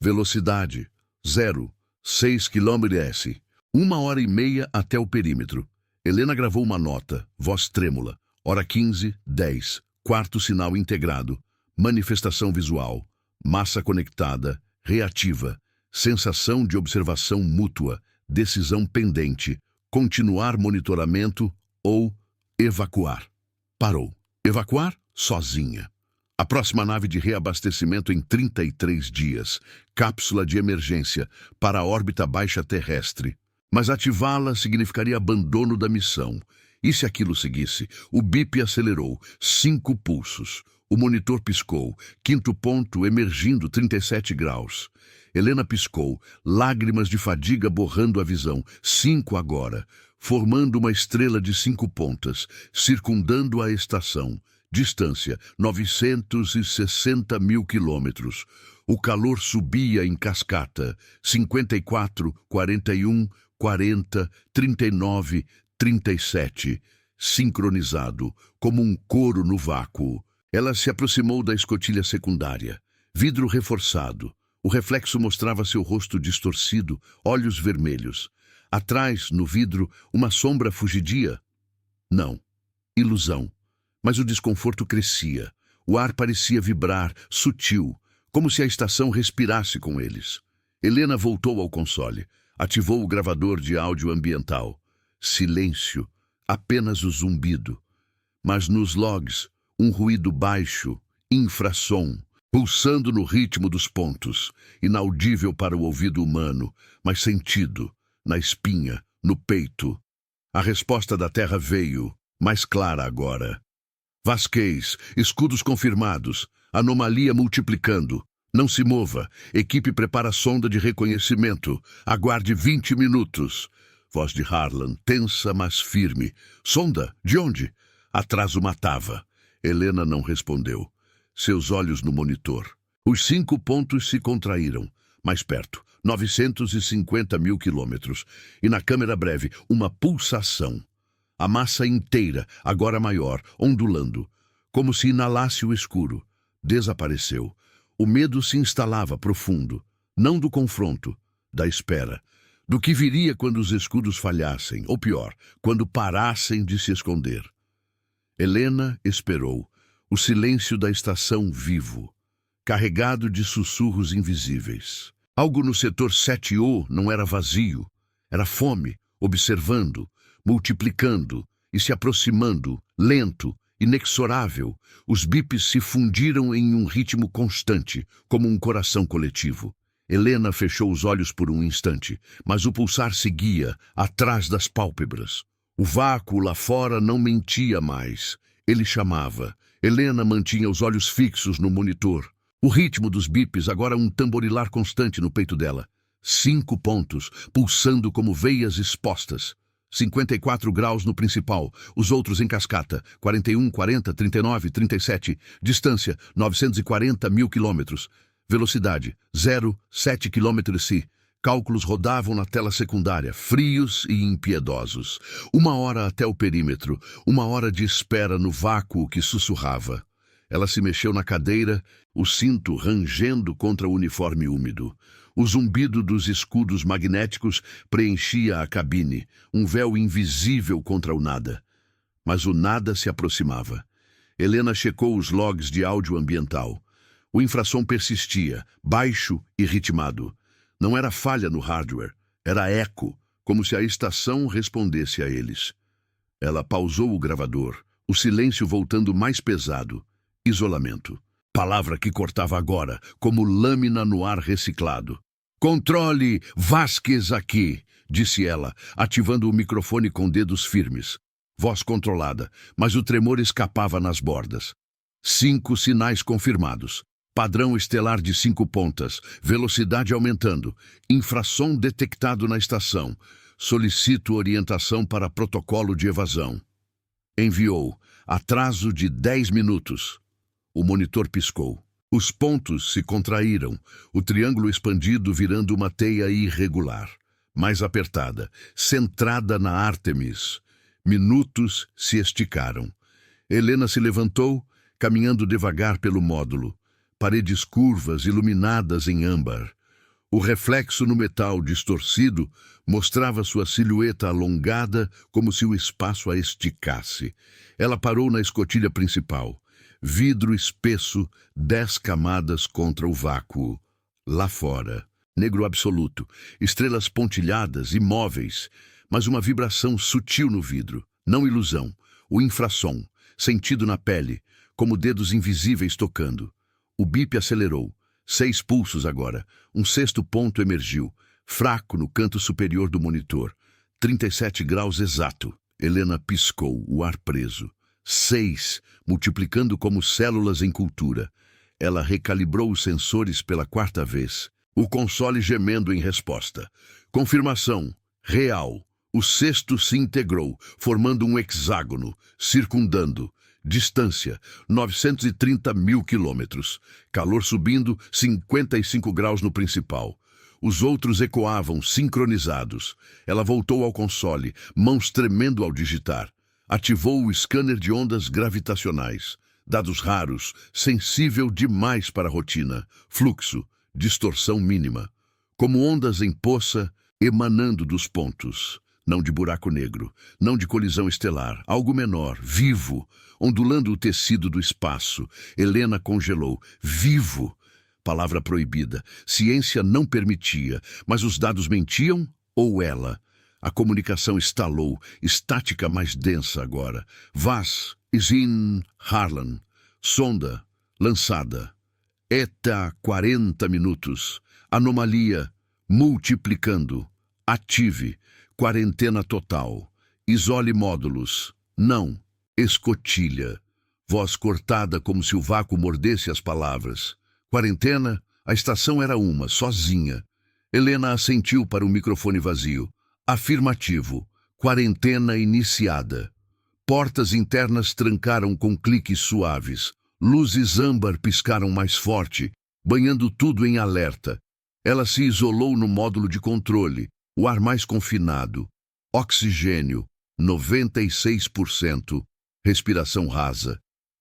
Velocidade, 0, 6 km/s. 1h30 até o perímetro. Helena gravou uma nota, voz trêmula. Hora 15:10, quarto sinal integrado. Manifestação visual. Massa conectada, reativa. Sensação de observação mútua. Decisão pendente. Continuar monitoramento ou evacuar. Parou. Evacuar? Sozinha. A próxima nave de reabastecimento em 33 dias. Cápsula de emergência para a órbita baixa terrestre. Mas ativá-la significaria abandono da missão. E se aquilo seguisse? O bip acelerou. 5 pulsos. O monitor piscou. 5º ponto emergindo 37 graus. Helena piscou. Lágrimas de fadiga borrando a visão. 5 agora. Formando uma estrela de 5 pontas. Circundando a estação. Distância, 960 mil quilômetros. O calor subia em cascata. 54, 41, 40, 39, 37. Sincronizado, como um coro no vácuo. Ela se aproximou da escotilha secundária. Vidro reforçado. O reflexo mostrava seu rosto distorcido, olhos vermelhos. Atrás, no vidro, uma sombra fugidia. Não. Ilusão. Mas o desconforto crescia. O ar parecia vibrar, sutil, como se a estação respirasse com eles. Helena voltou ao console. Ativou o gravador de áudio ambiental. Silêncio. Apenas o zumbido. Mas nos logs, um ruído baixo, infrassom, pulsando no ritmo dos pontos, inaudível para o ouvido humano, mas sentido, na espinha, no peito. A resposta da Terra veio, mais clara agora. Vasquez, escudos confirmados, anomalia multiplicando. Não se mova, equipe prepara sonda de reconhecimento. Aguarde 20 minutos. Voz de Harlan, tensa, mas firme. Sonda? De onde? Atraso matava. Helena não respondeu. Seus olhos no monitor. Os 5 pontos se contraíram. Mais perto, 950 mil quilômetros. E na câmera breve, uma pulsação. A massa inteira, agora maior, ondulando. Como se inalasse o escuro. Desapareceu. O medo se instalava profundo. Não do confronto, da espera. Do que viria quando os escudos falhassem, ou pior, quando parassem de se esconder. Helena esperou. O silêncio da estação vivo, carregado de sussurros invisíveis. Algo no setor 7O não era vazio. Era fome, observando, multiplicando e se aproximando, lento, inexorável. Os bips se fundiram em um ritmo constante, como um coração coletivo. Helena fechou os olhos por um instante, mas o pulsar seguia, atrás das pálpebras. O vácuo lá fora não mentia mais. Ele chamava. Helena mantinha os olhos fixos no monitor. O ritmo dos bips agora um tamborilar constante no peito dela. 5 pontos, pulsando como veias expostas. 54 graus no principal, os outros em cascata. 41, 40, 39, 37. Distância, 940 mil quilômetros. Velocidade, 0,7 km/s. Cálculos rodavam na tela secundária, frios e impiedosos. 1 hora até o perímetro, 1 hora de espera no vácuo que sussurrava. Ela se mexeu na cadeira, o cinto rangendo contra o uniforme úmido. O zumbido dos escudos magnéticos preenchia a cabine, um véu invisível contra o nada. Mas o nada se aproximava. Helena checou os logs de áudio ambiental. O infrassom persistia, baixo e ritmado. Não era falha no hardware, era eco, como se a estação respondesse a eles. Ela pausou o gravador, o silêncio voltando mais pesado. Isolamento. Palavra que cortava agora, como lâmina no ar reciclado. "Controle, Vasquez aqui", disse ela, ativando o microfone com dedos firmes. Voz controlada, mas o tremor escapava nas bordas. 5 sinais confirmados. Padrão estelar de 5 pontas, velocidade aumentando, infrassom detectado na estação. Solicito orientação para protocolo de evasão. Enviou. Atraso de 10 minutos. O monitor piscou. Os pontos se contraíram, o triângulo expandido virando uma teia irregular, mais apertada, centrada na Ártemis. Minutos se esticaram. Helena se levantou, caminhando devagar pelo módulo. Paredes curvas, iluminadas em âmbar. O reflexo no metal distorcido mostrava sua silhueta alongada como se o espaço a esticasse. Ela parou na escotilha principal. Vidro espesso, 10 camadas contra o vácuo. Lá fora, negro absoluto, estrelas pontilhadas, imóveis, mas uma vibração sutil no vidro, não ilusão, o infrassom, sentido na pele, como dedos invisíveis tocando. O bip acelerou. 6 pulsos agora. Um 6º ponto emergiu, fraco no canto superior do monitor. 37 graus exato. Helena piscou, o ar preso. 6, multiplicando como células em cultura. Ela recalibrou os sensores pela 4ª vez. O console gemendo em resposta. Confirmação. Real. O 6º se integrou, formando um hexágono, circundando. Distância, 930 mil quilômetros. Calor subindo, 55 graus no principal. Os outros ecoavam, sincronizados. Ela voltou ao console, mãos tremendo ao digitar. Ativou o scanner de ondas gravitacionais. Dados raros, sensível demais para a rotina. Fluxo, distorção mínima. Como ondas em poça, emanando dos pontos. Não de buraco negro, não de colisão estelar. Algo menor, vivo, ondulando o tecido do espaço. Helena congelou. Vivo! Palavra proibida. Ciência não permitia, mas os dados mentiam ou ela? A comunicação estalou, estática mais densa agora. Vas is in Harlan. Sonda lançada. ETA 40 minutos. Anomalia multiplicando. Ative. Quarentena total. Isole módulos. Não. Escotilha. Voz cortada como se o vácuo mordesse as palavras. Quarentena? A estação era uma, sozinha. Helena assentiu para o microfone vazio. Afirmativo. Quarentena iniciada. Portas internas trancaram com cliques suaves. Luzes âmbar piscaram mais forte, banhando tudo em alerta. Ela se isolou no módulo de controle. O ar mais confinado. Oxigênio, 96%. Respiração rasa.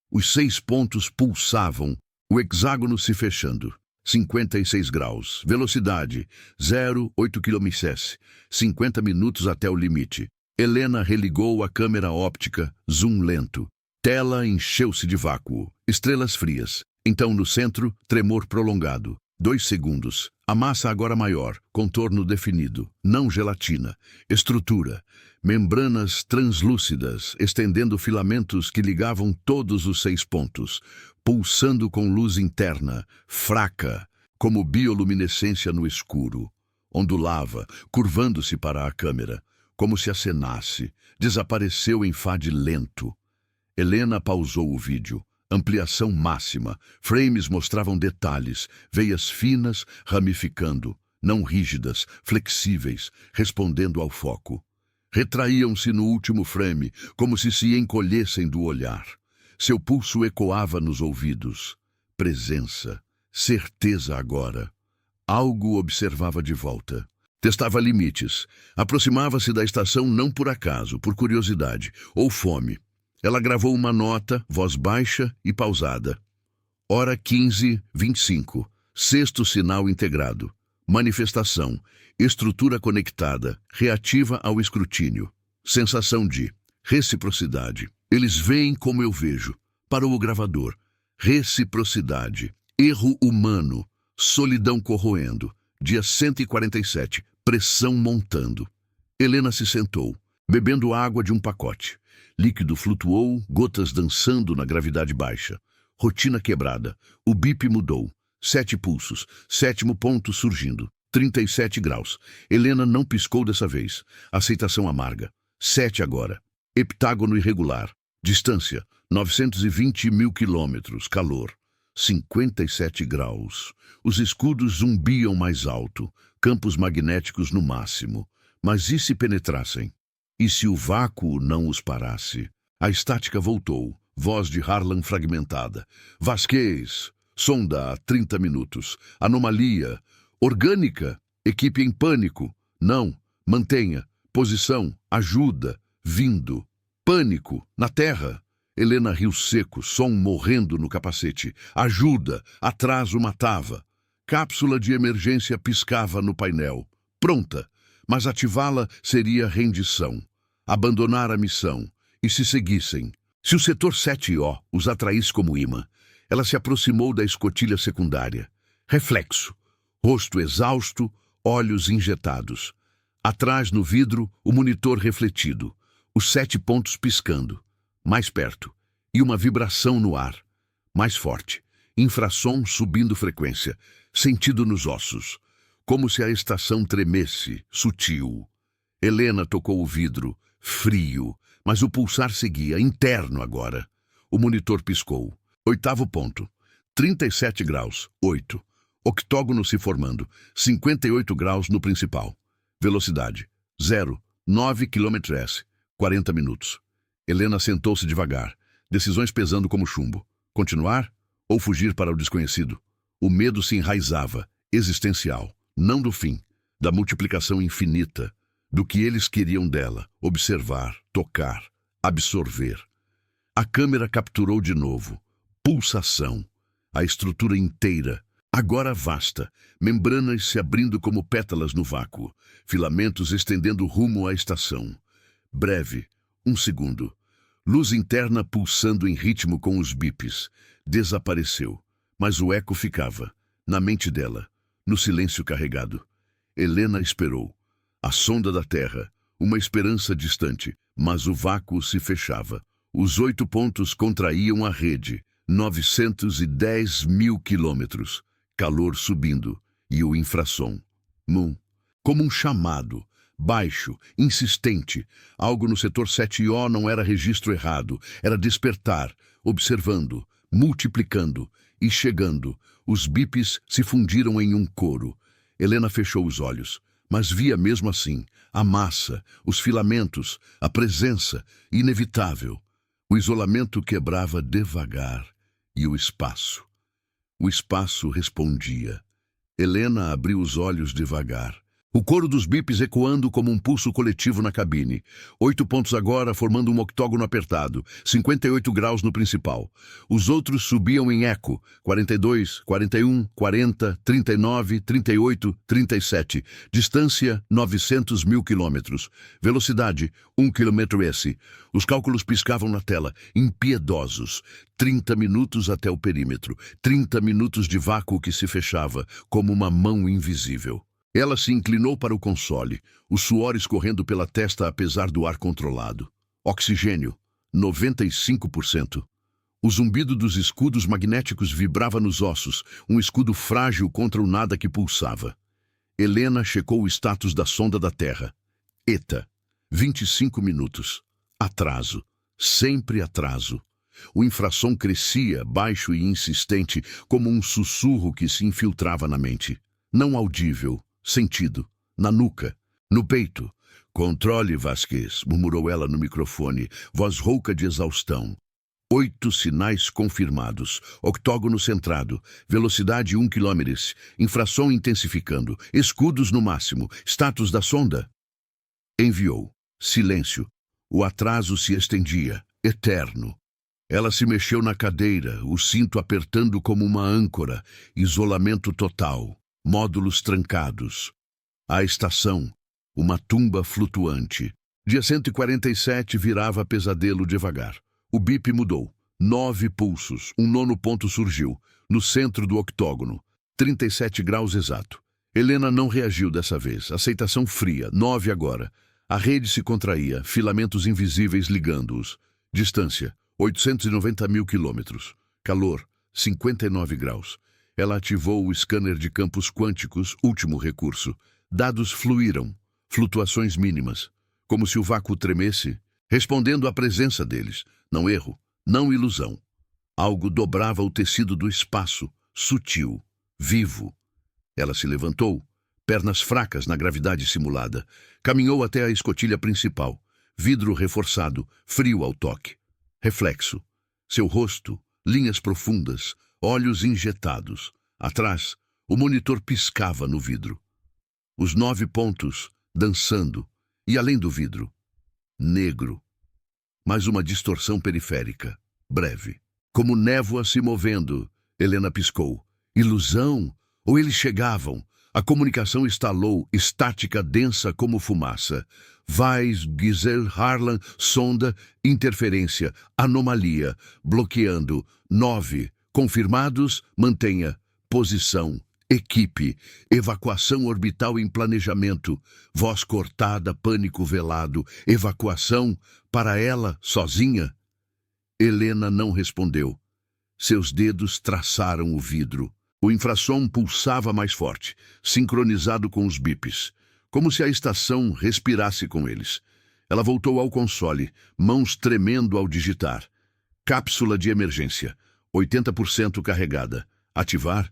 Os 6 pontos pulsavam, o hexágono se fechando. 56 graus. Velocidade, 0,8 km/s. 50 minutos até o limite. Helena religou a câmera óptica, zoom lento. Tela encheu-se de vácuo. Estrelas frias. Então, no centro, tremor prolongado. 2 segundos. A massa agora maior, contorno definido, não gelatina. Estrutura. Membranas translúcidas, estendendo filamentos que ligavam todos os 6 pontos, pulsando com luz interna, fraca, como bioluminescência no escuro. Ondulava, curvando-se para a câmera, como se acenasse. Desapareceu em fade lento. Helena pausou o vídeo. Ampliação máxima. Frames mostravam detalhes, veias finas ramificando, não rígidas, flexíveis, respondendo ao foco. Retraíam-se no último frame, como se encolhessem do olhar. Seu pulso ecoava nos ouvidos. Presença. Certeza agora. Algo observava de volta. Testava limites. Aproximava-se da estação não por acaso, por curiosidade ou fome. Ela gravou uma nota, voz baixa e pausada. Hora 15:25. Sexto sinal integrado. Manifestação. Estrutura conectada, reativa ao escrutínio. Sensação de reciprocidade. Eles veem como eu vejo. Para o gravador. Reciprocidade. Erro humano. Solidão corroendo. Dia 147. Pressão montando. Helena se sentou, bebendo água de um pacote. Líquido flutuou, gotas dançando na gravidade baixa. Rotina quebrada. O bip mudou. 7 pulsos. 7º ponto surgindo. 37 graus. Helena não piscou dessa vez. Aceitação amarga. 7 agora. Heptágono irregular. Distância. 920 mil quilômetros. Calor. 57 graus. Os escudos zumbiam mais alto. Campos magnéticos no máximo. Mas e se penetrassem? E se o vácuo não os parasse? A estática voltou. Voz de Harlan fragmentada. Vasquez. Sonda há 30 minutos. Anomalia. Orgânica. Equipe em pânico. Não. Mantenha. Posição. Ajuda. Vindo. Pânico. Na Terra. Helena riu seco, som morrendo no capacete. Ajuda. Atraso matava. Cápsula de emergência piscava no painel. Pronta. Mas ativá-la seria rendição. Abandonar a missão. E se seguissem? Se o setor 7O os atraísse como imã, ela se aproximou da escotilha secundária. Reflexo. Rosto exausto, olhos injetados. Atrás, no vidro, o monitor refletido. Os 7 pontos piscando. Mais perto. E uma vibração no ar. Mais forte. Infrassom subindo frequência. Sentido nos ossos. Como se a estação tremesse, sutil. Helena tocou o vidro, frio, mas o pulsar seguia, interno agora. O monitor piscou. 8º ponto. 37 graus, 8. Octógono se formando, 58 graus no principal. Velocidade, 0, 9 km/s, 40 minutos. Helena sentou-se devagar, decisões pesando como chumbo. Continuar ou fugir para o desconhecido? O medo se enraizava, existencial. Não do fim, da multiplicação infinita, do que eles queriam dela, observar, tocar, absorver. A câmera capturou de novo. Pulsação. A estrutura inteira, agora vasta, membranas se abrindo como pétalas no vácuo, filamentos estendendo rumo à estação. Breve, 1 segundo. Luz interna pulsando em ritmo com os bips. Desapareceu, mas o eco ficava, na mente dela. No silêncio carregado, Helena esperou. A sonda da Terra, uma esperança distante, mas o vácuo se fechava. Os 8 pontos contraíam a rede, 910 mil quilômetros. Calor subindo, e o infrassom. Como um chamado, baixo, insistente. Algo no setor 7O não era registro errado, era despertar, observando, multiplicando e chegando. Os bips se fundiram em um coro. Helena fechou os olhos, mas via mesmo assim a massa, os filamentos, a presença inevitável. O isolamento quebrava devagar e o espaço. O espaço respondia. Helena abriu os olhos devagar. O coro dos bips ecoando como um pulso coletivo na cabine. 8 pontos agora, formando um octógono apertado. 58 graus no principal. Os outros subiam em eco. 42, 41, 40, 39, 38, 37. Distância, 900 mil quilômetros. Velocidade, 1 km/s. Os cálculos piscavam na tela, impiedosos. 30 minutos até o perímetro. 30 minutos de vácuo que se fechava, como uma mão invisível. Ela se inclinou para o console, o suor escorrendo pela testa apesar do ar controlado. Oxigênio, 95%. O zumbido dos escudos magnéticos vibrava nos ossos, um escudo frágil contra o nada que pulsava. Helena checou o status da sonda da Terra. ETA, 25 minutos. Atraso. Sempre atraso. O infrassom crescia, baixo e insistente, como um sussurro que se infiltrava na mente. Não audível. Sentido, na nuca, no peito. Controle, Vasquez, murmurou ela no microfone, voz rouca de exaustão. 8 sinais confirmados, octógono centrado, velocidade 1 km, infração intensificando, escudos no máximo, status da sonda. Enviou. Silêncio. O atraso se estendia, eterno. Ela se mexeu na cadeira, o cinto apertando como uma âncora, isolamento total. Módulos trancados. A estação, uma tumba flutuante. Dia 147 virava pesadelo devagar. O bip mudou. 9 pulsos. Um nono ponto surgiu, no centro do octógono. 37 graus exato. Helena não reagiu dessa vez. Aceitação fria. 9 agora. A rede se contraía, filamentos invisíveis ligando-os. Distância, 890 mil quilômetros. Calor, 59 graus. Ela ativou o scanner de campos quânticos, último recurso. Dados fluíram, flutuações mínimas, como se o vácuo tremesse, respondendo à presença deles. Não erro, não ilusão. Algo dobrava o tecido do espaço, sutil, vivo. Ela se levantou, pernas fracas na gravidade simulada. Caminhou até a escotilha principal. Vidro reforçado, frio ao toque. Reflexo. Seu rosto, linhas profundas, olhos injetados. Atrás, o monitor piscava no vidro. Os 9 pontos, dançando. E além do vidro, negro. Mais uma distorção periférica, breve. Como névoa se movendo, Helena piscou. Ilusão? Ou eles chegavam? A comunicação estalou, estática, densa como fumaça. Weiss, Giselle, Harlan, sonda, interferência, anomalia, bloqueando. 9. Confirmados, mantenha. Posição, equipe, evacuação orbital em planejamento. Voz cortada, pânico velado. Evacuação, para ela, sozinha? Helena não respondeu. Seus dedos traçaram o vidro. O infrassom pulsava mais forte, sincronizado com os bips, como se a estação respirasse com eles. Ela voltou ao console, mãos tremendo ao digitar. Cápsula de emergência, 80% carregada. Ativar?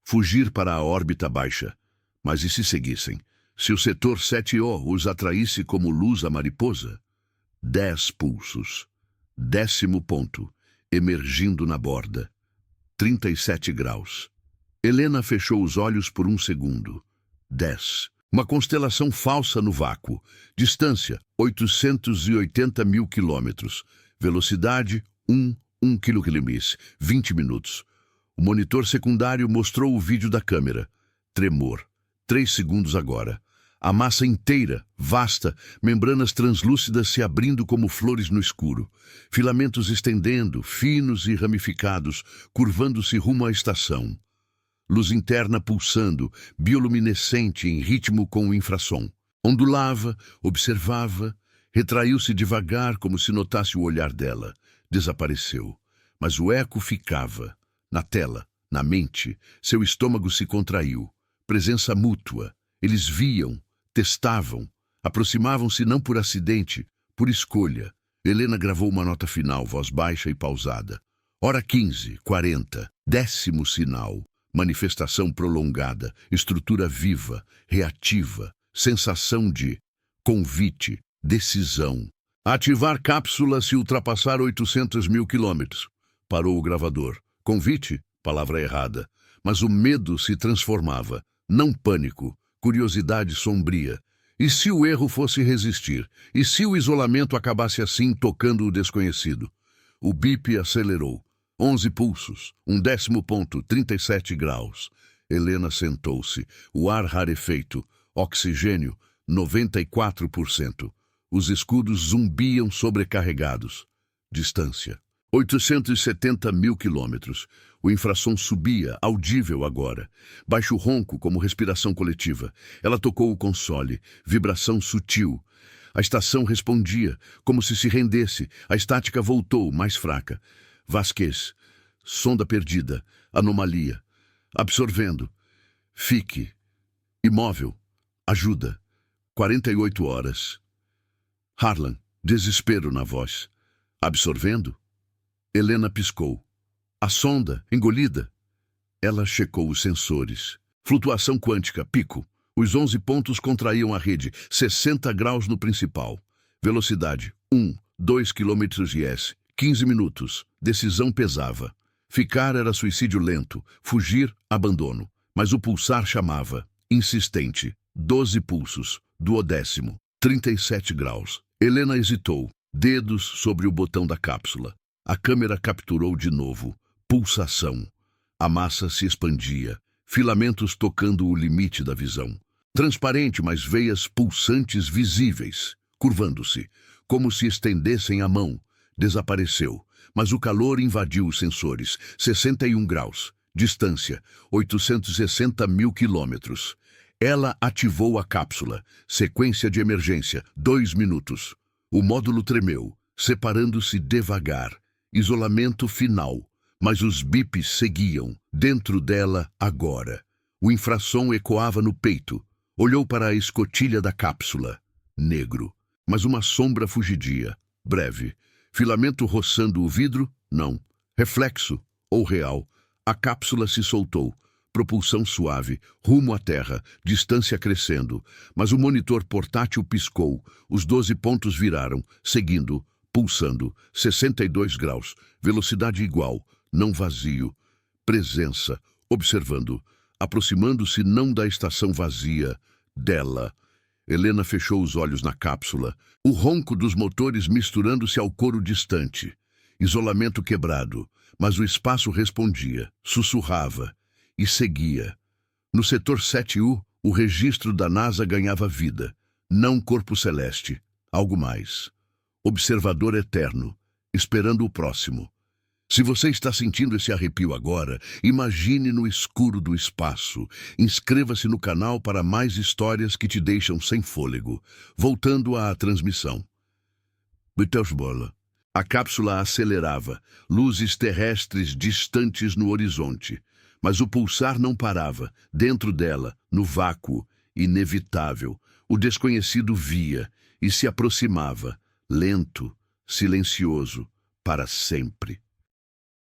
Fugir para a órbita baixa. Mas e se seguissem? Se o setor 7O os atraísse como luz a mariposa? 10 pulsos. 10º ponto, emergindo na borda. 37 graus. Helena fechou os olhos por um segundo. 10. Uma constelação falsa no vácuo. Distância, 880 mil quilômetros. Velocidade, 1 km/s. 20 minutos. O monitor secundário mostrou o vídeo da câmera. Tremor. 3 segundos agora. A massa inteira, vasta, membranas translúcidas se abrindo como flores no escuro. Filamentos estendendo, finos e ramificados, curvando-se rumo à estação. Luz interna pulsando, bioluminescente em ritmo com o infrassom. Ondulava, observava, retraiu-se devagar como se notasse o olhar dela. Desapareceu. Mas o eco ficava. Na tela, na mente, seu estômago se contraiu. Presença mútua. Eles viam, testavam, aproximavam-se não por acidente, por escolha. Helena gravou uma nota final, voz baixa e pausada. Hora 15:40, 10º sinal. Manifestação prolongada, estrutura viva, reativa, sensação de convite, decisão. Ativar cápsula se ultrapassar 800 mil quilômetros. Parou o gravador. Convite? Palavra errada. Mas o medo se transformava. Não pânico, curiosidade sombria. E se o erro fosse resistir? E se o isolamento acabasse assim, tocando o desconhecido? O bip acelerou. 11 pulsos, 1/10 ponto, 37 graus. Helena sentou-se, o ar rarefeito, oxigênio, 94%. Os escudos zumbiam sobrecarregados. Distância: 870 mil quilômetros. O infrassom subia, audível agora. Baixo ronco como respiração coletiva. Ela tocou o console, vibração sutil. A estação respondia, como se rendesse. A estática voltou, mais fraca. Vasquez. Sonda perdida. Anomalia. Absorvendo. Fique. Imóvel. Ajuda. 48 horas. Harlan. Desespero na voz. Absorvendo? Helena piscou. A sonda, engolida. Ela checou os sensores. Flutuação quântica, pico. Os 11 pontos contraíam a rede, 60 graus no principal. Velocidade, 2 km/s. 15 minutos. Decisão pesava. Ficar era suicídio lento. Fugir, abandono. Mas o pulsar chamava. Insistente. 12 pulsos. 12º. 37 graus. Helena hesitou. Dedos sobre o botão da cápsula. A câmera capturou de novo. Pulsação. A massa se expandia. Filamentos tocando o limite da visão. Transparente, mas veias pulsantes visíveis. Curvando-se. Como se estendessem a mão. Desapareceu. Mas o calor invadiu os sensores. 61 graus. Distância. 860 mil quilômetros. Ela ativou a cápsula. Sequência de emergência. 2 minutos. O módulo tremeu, separando-se devagar. Isolamento final. Mas os bips seguiam, dentro dela agora. O infrassom ecoava no peito. Olhou para a escotilha da cápsula. Negro. Mas uma sombra fugidia. Breve. Filamento roçando o vidro? Não. Reflexo? Ou real? A cápsula se soltou. Propulsão suave, rumo à terra, distância crescendo. Mas o monitor portátil piscou. Os 12 pontos viraram, seguindo, pulsando. 62 graus. Velocidade igual. Não vazio. Presença. Observando. Aproximando-se não da estação vazia, dela. Helena fechou os olhos na cápsula. O ronco dos motores misturando-se ao coro distante. Isolamento quebrado. Mas o espaço respondia. Sussurrava. E seguia. No setor 7U, o registro da NASA ganhava vida. Não corpo celeste. Algo mais. Observador eterno. Esperando o próximo. Se você está sentindo esse arrepio agora, imagine no escuro do espaço. Inscreva-se no canal para mais histórias que te deixam sem fôlego. Voltando à transmissão. Betelgeuse. A cápsula acelerava. Luzes terrestres distantes no horizonte. Mas o pulsar não parava. Dentro dela, no vácuo, inevitável, o desconhecido via e se aproximava, lento, silencioso, para sempre.